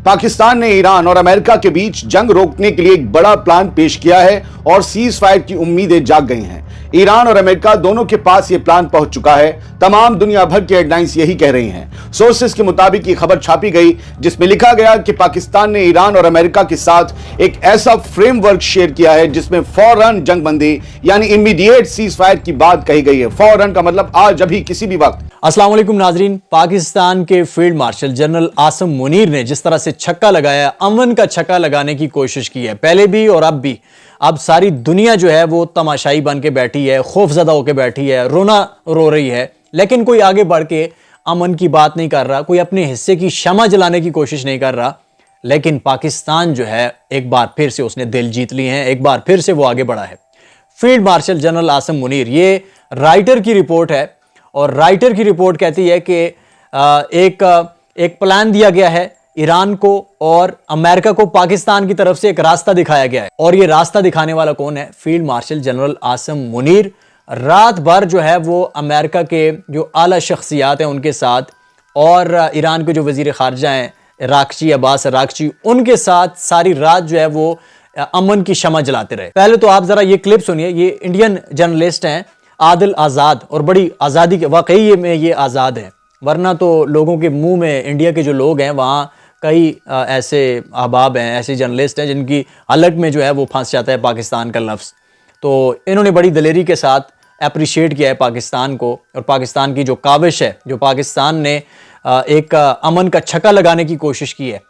पाकिस्तान ने ईरान और अमेरिका के बीच जंग रोकने के लिए एक बड़ा प्लान पेश किया है और सीज फायर की उम्मीदें जाग गई हैं। ईरान और अमेरिका दोनों के पास यह प्लान पहुंच चुका है। तमाम दुनिया भर की हेडलाइंस यही कह रही हैं। सोर्सेस के मुताबिक ये खबर छापी गई जिसमें लिखा गया कि पाकिस्तान ने ईरान और अमेरिका के साथ एक ऐसा फ्रेमवर्क शेयर किया है जिसमें फौरन जंगबंदी यानी इमीडिएट सीज फायर की बात कही गई है। फौरन का मतलब आज, अभी, किसी भी वक्त। अस्सलाम वालेकुम नाजरीन। पाकिस्तान के field marshal general Asim Munir ने जिस तरह से छक्का लगाया, अमन का छक्का लगाने की कोशिश की है, पहले भी और अब भी। अब सारी दुनिया जो है वो तमाशाई बन के बैठी है, खौफजदा होकर बैठी है, रोना रो रही है, लेकिन कोई आगे बढ़ के अमन की बात नहीं कर रहा, कोई अपने हिस्से की शमा जलाने की कोशिश नहीं कर रहा। लेकिन पाकिस्तान जो है एक बार फिर से उसने दिल जीत लिए हैं, एक बार फिर से वो आगे बढ़ा है। Field marshal general Asim Munir, ये राइटर की रिपोर्ट है और राइटर की रिपोर्ट कहती है कि एक प्लान दिया गया है ईरान को और अमेरिका को, पाकिस्तान की तरफ से एक रास्ता दिखाया गया है। और ये रास्ता दिखाने वाला कौन है? Field marshal general Asim Munir. रात भर जो है वो अमेरिका के जो आला शख्सियात हैं उनके साथ और ईरान के जो वजीर खारजा हैं राकची, अब्बास राकची, उनके साथ सारी रात जो है वो अमन की शमा जलाते रहे। पहले तो आप जरा ये क्लिप सुनिए। ये इंडियन जर्नलिस्ट हैं आदिल आज़ाद, और बड़ी आज़ादी के वाकई में ये आज़ाद है, वरना तो लोगों के मुंह में, इंडिया के जो लोग हैं वहाँ कई ऐसे अहबाब हैं, ऐसे जर्नलिस्ट हैं जिनकी हलक में जो है वो फंस जाता है पाकिस्तान का लफ्ज़। तो इन्होंने बड़ी दलेरी के साथ अप्रिशिएट किया है पाकिस्तान को और पाकिस्तान की जो काविश है, जो पाकिस्तान ने एक अमन का छक्का लगाने की कोशिश की है।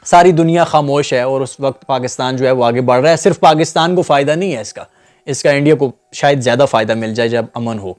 सारी दुनिया खामोश है और उस वक्त पाकिस्तान जो है वो आगे बढ़ रहा है। सिर्फ पाकिस्तान को फ़ायदा नहीं है इसका इंडिया को शायद ज़्यादा फ़ायदा मिल जाए जब अमन हो,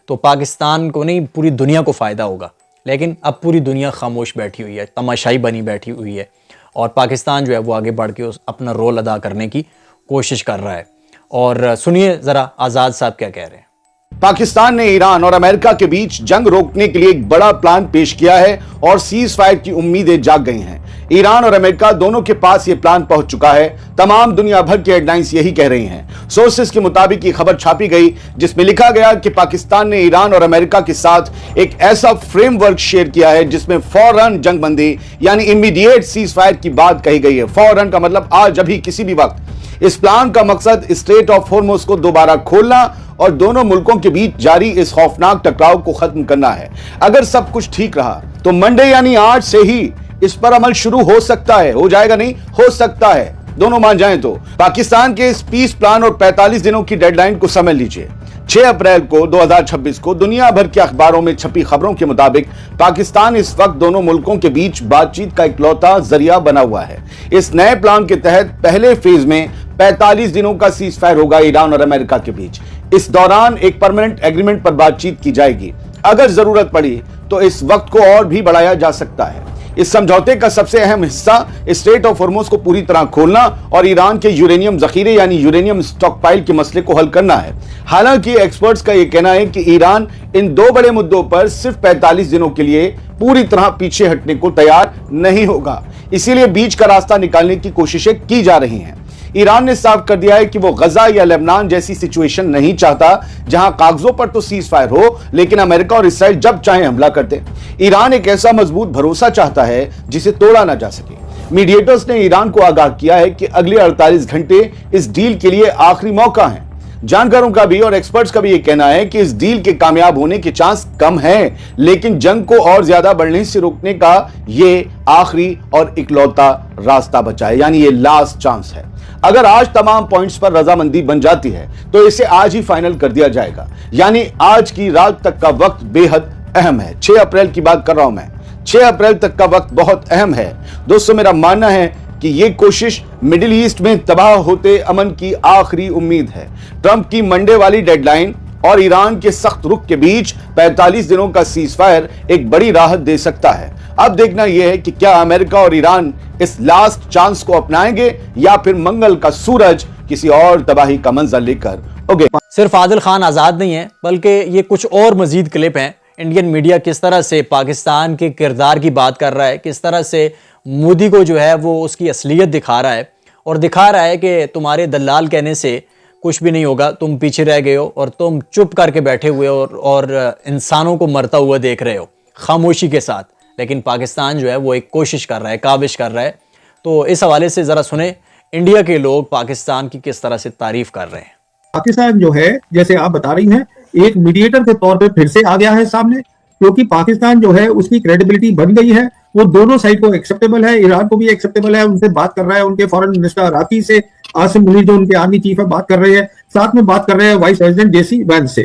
तो पाकिस्तान को नहीं पूरी दुनिया को फ़ायदा होगा। लेकिन अब पूरी दुनिया खामोश बैठी हुई है, तमाशाई बनी बैठी हुई है और पाकिस्तान जो है वो आगे बढ़ के अपना रोल अदा करने की कोशिश कर रहा है। और सुनिए ज़रा आज़ाद साहब क्या कह रहे हैं। पाकिस्तान ने ईरान और अमेरिका के बीच जंग रोकने के लिए एक बड़ा प्लान पेश किया है और सीज फायर की उम्मीदें जाग गई हैं। ईरान और अमेरिका दोनों के पास यह प्लान पहुंच चुका है। तमाम दुनिया भर की हेडलाइंस यही कह रही हैं। सोर्सेस के मुताबिक ये खबर छापी गई जिसमें लिखा गया कि पाकिस्तान ने ईरान और अमेरिका के साथ एक ऐसा फ्रेमवर्क शेयर किया है जिसमें फौरन जंगबंदी यानी इमीडिएट सीज फायर की बात कही गई है। फौरन का मतलब आज, अभी, किसी भी वक्त। इस प्लान का मकसद स्ट्रेट ऑफ हॉर्मुज़ को दोबारा खोलना और दोनों मुल्कों के बीच जारी इस खौफनाक टकराव को खत्म करना है। अगर सब कुछ ठीक रहा तो मंडे यानी आज से ही इस पर अमल शुरू हो सकता है। हो जाएगा नहीं, हो सकता है, दोनों मान जाएं तो। पाकिस्तान के इस पीस प्लान और 45 दिनों की डेडलाइन को समझ लीजिए। 6 अप्रैल को 2026 को दुनिया भर के अखबारों में छपी खबरों के मुताबिक पाकिस्तान इस वक्त दोनों मुल्कों के बीच बातचीत का इकलौता जरिया बना हुआ है। इस नए प्लान के तहत पहले फेज में 45 दिनों का सीज फायर होगा ईरान और अमेरिका के बीच। इस दौरान एक परमानेंट एग्रीमेंट पर बातचीत की जाएगी। अगर जरूरत पड़ी तो इस वक्त को और भी बढ़ाया जा सकता है। इस समझौते का सबसे अहम हिस्सा स्ट्रेट ऑफ हॉर्मुज़ को पूरी तरह खोलना और ईरान के यूरेनियम जखीरे यानी यूरेनियम स्टॉकपाइल के मसले को हल करना है। हालांकि एक्सपर्ट्स का यह कहना है कि ईरान इन दो बड़े मुद्दों पर सिर्फ 45 दिनों के लिए पूरी तरह पीछे हटने को तैयार नहीं होगा। इसीलिए बीच का रास्ता निकालने की कोशिशें की जा रही हैं। ईरान ने साफ कर दिया है कि वो गजा या लेबनान जैसी सिचुएशन नहीं चाहता जहां कागजों पर तो सीज फायर हो लेकिन अमेरिका और इसराइल जब चाहे हमला कर दे। ईरान एक ऐसा मजबूत भरोसा चाहता है जिसे तोड़ा ना जा सके। मीडिएटर्स ने ईरान को आगाह किया है कि अगले 48 घंटे इस डील के लिए आखिरी मौका है। जानकारों का भी और एक्सपर्ट्स का भी यह कहना है कि इस डील के कामयाब होने के चांस कम हैं, लेकिन जंग को और ज्यादा बढ़ने से रोकने का यह आखिरी और इकलौता रास्ता बचा है, यानी ये लास्ट चांस है। अगर आज तमाम पॉइंट्स पर रजामंदी बन जाती है तो इसे आज ही फाइनल कर दिया जाएगा, यानी आज की रात तक का वक्त बेहद अहम है। 6 अप्रैल की बात कर रहा हूं मैं। 6 अप्रैल तक का वक्त बहुत अहम है। दोस्तों, मेरा मानना है कि यह कोशिश मिडिल ईस्ट में तबाह होते अमन की आखिरी उम्मीद है। ट्रंप की मंडे वाली डेडलाइन और ईरान के सख्त रुख के बीच 45 दिनों का सीज फायर एक बड़ी राहत दे सकता है। अब देखना यह है कि क्या अमेरिका और ईरान इस लास्ट चांस को अपनाएंगे या फिर मंगल का सूरज किसी और तबाही का मंजर लेकर उगे। सिर्फ आदिल खान आज़ाद नहीं है, बल्कि ये कुछ और मजीद क्लिप हैं। इंडियन मीडिया किस तरह से पाकिस्तान के किरदार की बात कर रहा है, किस तरह से मोदी को जो है वो उसकी असलियत दिखा रहा है और दिखा रहा है कि तुम्हारे दलाल कहने से कुछ भी नहीं होगा, तुम पीछे रह गए हो और तुम चुप करके बैठे हुए हो और इंसानों को मरता हुआ देख रहे हो खामोशी के साथ। लेकिन पाकिस्तान जो है वो एक कोशिश कर रहा है, काबिश कर रहा है। तो इस हवाले से ज़रा सुने इंडिया के लोग पाकिस्तान की किस तरह से तारीफ कर रहे हैं। पाकिस्तान जो है, जैसे आप बता रही हैं, एक मीडिएटर के तौर पे फिर से आ गया है सामने, क्योंकि पाकिस्तान जो है उसकी क्रेडिबिलिटी बन गई है। वो दोनों साइड को एक्सेप्टेबल है, ईरान को भी एक्सेप्टेबल है, उनसे बात कर रहा है, उनके फॉरेन मिनिस्टर अराकी से, आसिम मुनीर जो उनके आर्मी चीफ है बात कर रहे हैं, साथ में बात कर रहे हैं वाइस प्रेसिडेंट जेसी वैंस से।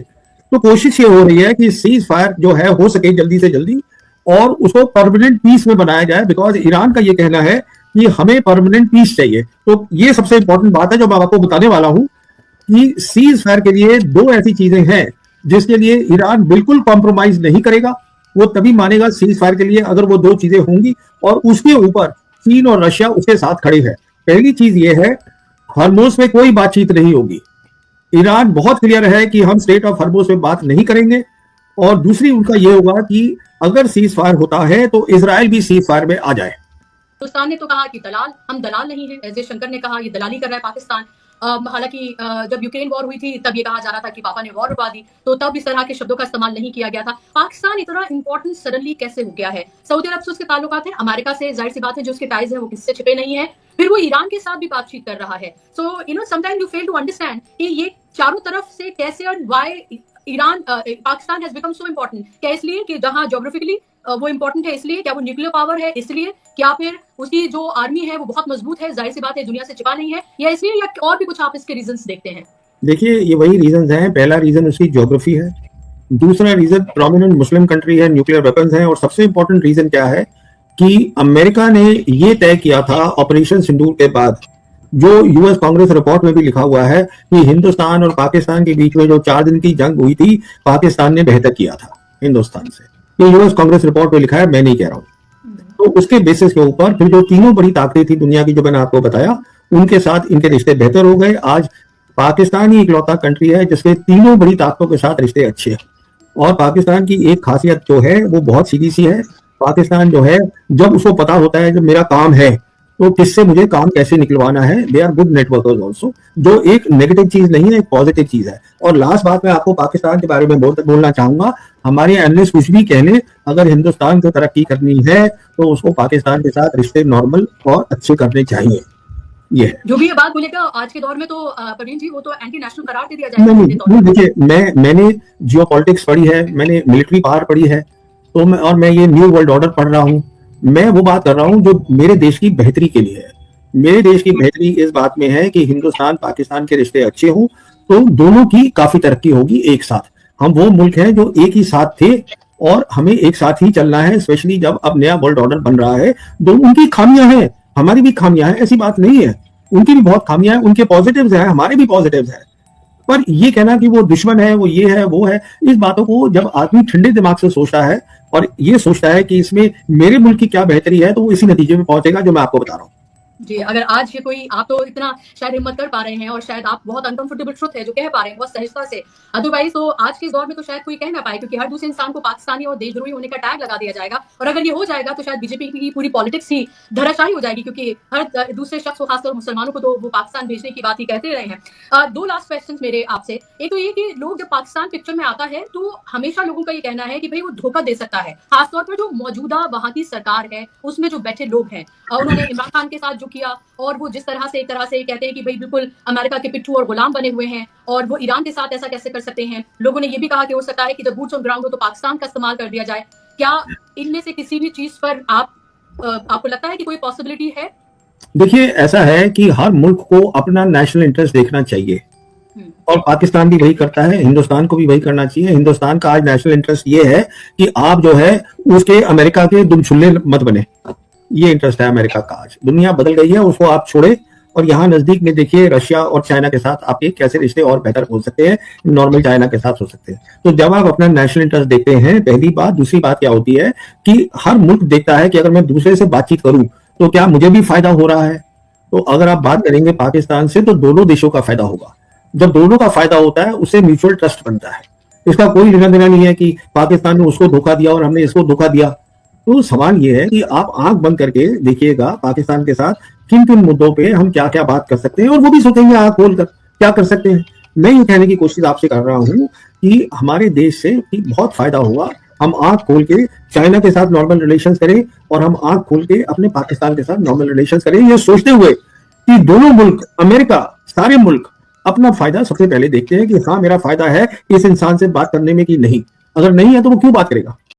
तो कोशिश ये हो रही है कि सीज फायर जो है हो सके जल्दी से जल्दी और उसको परमानेंट पीस में बनाया जाए, बिकॉज ईरान का ये कहना है कि हमें परमानेंट पीस चाहिए। तो ये सबसे इंपॉर्टेंट बात है जो मैं आपको बताने वाला हूं कि सीज फायर के लिए दो ऐसी चीजें हैं जिसके लिए ईरान बिल्कुल कॉम्प्रोमाइज नहीं करेगा। वो तभी मानेगा सीज फायर के लिए अगर वो दो चीजें होंगी, और उसके ऊपर चीन और रशिया उसके साथ खड़े हैं। पहली चीज ये है, हरमोज में कोई बातचीत नहीं होगी। ईरान बहुत क्लियर है कि हम स्टेट ऑफ हरमोज में बात नहीं करेंगे। और दूसरी उनका ये होगा कि अगर सीज फायर होता है तो इजराइल भी सीज फायर में आ जाए। हिंदुस्तान ने तो कहा कि दलाल, हम दलाल नहीं है। एस जयशंकर ने कहा ये दलाली कर रहा है पाकिस्तान। हालांकि जब यूक्रेन वॉर हुई थी तब ये कहा जा रहा था कि पापा ने वॉर रुकवा दी, तो तब इस तरह के शब्दों का इस्तेमाल नहीं किया गया था। पाकिस्तान इतना इंपॉर्टेंट सडनली कैसे हो गया है? सऊदी अरब से उसके ताल्लुकात है, अमेरिका से जाहिर सी बात है जो उसके टाइज है वो किससे छिपे नहीं है। फिर वो ईरान के साथ भी बातचीत कर रहा है। So sometime you fail to understand कि ये चारों तरफ से कैसे और why Iran Pakistan has become so important. क्या इसलिए कि जहां ज्योग्राफिकली वो इम्पोर्टेंट है, इसलिए क्या वो न्यूक्लियर पावर है, इसलिए क्या फिर उसकी जो आर्मी है वो बहुत मजबूत है, जाहिर सी बात है दुनिया से छिपा नहीं है, या इसलिए या और भी कुछ आप इसके रीजंस देखते हैं? देखिए, ये वही रीजंस हैं। पहला रीजन उसकी ज्योग्राफी है, दूसरा रीजन प्रोमिनेंट मुस्लिम कंट्री है, न्यूक्लियर वेपन्स हैं, और सबसे इंपॉर्टेंट रीजन क्या है कि अमेरिका ने ये तय किया था ऑपरेशन सिंदूर के बाद, जो यूएस कांग्रेस रिपोर्ट में भी लिखा हुआ है कि हिंदुस्तान और पाकिस्तान के बीच में जो 4 दिन की जंग हुई थी, पाकिस्तान ने बेहतर किया था हिंदुस्तान से। ये यूएस कांग्रेस रिपोर्ट में लिखा है, मैं नहीं कह रहा हूं। तो उसके बेसिस के ऊपर फिर जो तीनों बड़ी ताकतें थी दुनिया की, जो मैंने आपको बताया, उनके साथ इनके रिश्ते बेहतर हो गए। आज पाकिस्तान ही इकलौता कंट्री है जिसके तीनों बड़ी ताकतों के साथ रिश्ते अच्छे हैं। और पाकिस्तान की एक खासियत जो है वो बहुत सीधी सी है। पाकिस्तान जो है, जब उसको पता होता है जब मेरा काम है तो किससे मुझे काम कैसे निकलवाना है, they are good networkers also, जो एक नेगेटिव चीज नहीं है, एक पॉजिटिव चीज है। और लास्ट बात मैं आपको पाकिस्तान के बारे में बोलना चाहूंगा, हमारे एनालिस्ट कुछ भी कह लें, अगर हिंदुस्तान को तरक्की करनी है तो उसको पाकिस्तान के साथ रिश्ते नॉर्मल और अच्छे करने चाहिए। ये है जो भी ये बात बोलेगा आज के दौर में, तो प्रवीण जी वो तो एंटी नेशनल करार दे दिया जाएगा। नहीं, देखिए, मैंने जियोपॉलिटिक्स पढ़ी है, मैंने मिलिट्री पावर पढ़ी है, तो मैं ये न्यू वर्ल्ड ऑर्डर पढ़ रहा हूँ। मैं वो बात कर रहा हूं जो मेरे देश की बेहतरी के लिए है। मेरे देश की बेहतरी इस बात में है कि हिंदुस्तान पाकिस्तान के रिश्ते अच्छे हों तो दोनों की काफी तरक्की होगी एक साथ। हम वो मुल्क हैं जो एक ही साथ थे और हमें एक साथ ही चलना है, स्पेशली जब अब नया वर्ल्ड ऑर्डर बन रहा है। उनकी खामियां हैं, हमारी भी खामियां हैं, ऐसी बात नहीं है। उनकी भी बहुत खामियां हैं, उनके पॉजिटिव्स हैं, हमारे भी पॉजिटिव्स हैं। पर ये कहना कि वो दुश्मन है, वो ये है, वो है, इस बातों को जब आदमी ठंडे दिमाग से सोचता है और ये सोचता है कि इसमें मेरे मुल्क की क्या बेहतरी है, तो वो इसी नतीजे में पहुंचेगा जो मैं आपको बता रहा हूँ। जी, अगर आज ये कोई, आप तो इतना शायद हिम्मत कर पा रहे हैं और शायद आप बहुत अनकंफर्टेबल ट्रुथ है जो कह पा रहे हैं बहुत सहजता से, अदरवाइज तो आज के दौर में तो शायद कोई कह ना पाए, क्योंकि हर दूसरे इंसान को पाकिस्तानी और देशद्रोही होने का टैग लगा दिया जाएगा। और अगर ये हो जाएगा तो शायद बीजेपी की पूरी पॉलिटिक्स ही धराशायी हो जाएगी, क्योंकि हर दूसरे शख्स को, खासकर मुसलमानों को, तो वो पाकिस्तान भेजने की बात ही कहते रहे हैं। 2 लास्ट क्वेश्चन मेरे आपसे। एक तो ये कि लोग जब पाकिस्तान पिक्चर में आता है तो हमेशा लोगों का ये कहना है कि भाई वो धोखा दे सकता है, खासतौर पर जो मौजूदा वहां की सरकार है उसमें जो बैठे लोग हैं। उन्होंने इमरान खान के साथ जो किया, और वो जिस तरह से एक तरह से कहते हैं कि भाई बिल्कुल अमेरिका के पिट्ठू और गुलाम बने हुए हैं, और वो ईरान के साथ ऐसा कैसे कर सकते हैं। लोगों ने ये भी कहा कि हो सकता है कि जब बूट्स ऑन ग्राउंड हो तो पाकिस्तान का इस्तेमाल कर दिया जाए। क्या इनमें से किसी भी चीज पर आपको लगता है कि कोई पॉसिबिलिटी है? देखिए, ऐसा है कि हर मुल्क को अपना नेशनल इंटरेस्ट देखना चाहिए, और पाकिस्तान भी वही करता है, हिंदुस्तान को भी वही करना चाहिए। हिंदुस्तान का आज नेशनल इंटरेस्ट ये है कि आप जो है उसके अमेरिका के दुमछुल्ले मत बने। ये इंटरेस्ट है अमेरिका का। आज दुनिया बदल गई है, उसको आप छोड़े, और यहाँ नजदीक में देखिए रशिया और चाइना के साथ आपके कैसे रिश्ते और बेहतर हो सकते हैं, नॉर्मल चाइना के साथ हो सकते हैं। तो जब आप अपना नेशनल इंटरेस्ट देखते हैं, पहली बात। दूसरी बात क्या होती है कि हर मुल्क देखता है कि अगर मैं दूसरे से बातचीत करूं तो क्या मुझे भी फायदा हो रहा है। तो अगर आप बात करेंगे पाकिस्तान से तो दोनों देशों का फायदा होगा। जब दोनों का फायदा होता है उससे म्यूचुअल ट्रस्ट बनता है। इसका कोई लेना देना नहीं है कि पाकिस्तान ने उसको धोखा दिया और हमने इसको धोखा दिया। तो सवाल ये है कि आप आंख बंद करके देखिएगा पाकिस्तान के साथ किन किन मुद्दों पे हम क्या क्या बात कर सकते हैं, और वो भी सोचेंगे आंख खोल कर क्या कर सकते हैं। मैं ये कहने की कोशिश आपसे कर रहा हूँ कि हमारे देश से बहुत फायदा हुआ। हम आंख खोल के चाइना के साथ नॉर्मल रिलेशंस करें और हम आंख खोल के अपने पाकिस्तान के साथ नॉर्मल रिलेशंस करें, ये सोचते हुए कि दोनों मुल्क, अमेरिका, सारे मुल्क अपना फायदा सबसे पहले देखते हैं कि हाँ मेरा फायदा है इस इंसान से बात करने में कि नहीं। अगर नहीं है तो वो क्यों बात करेगा।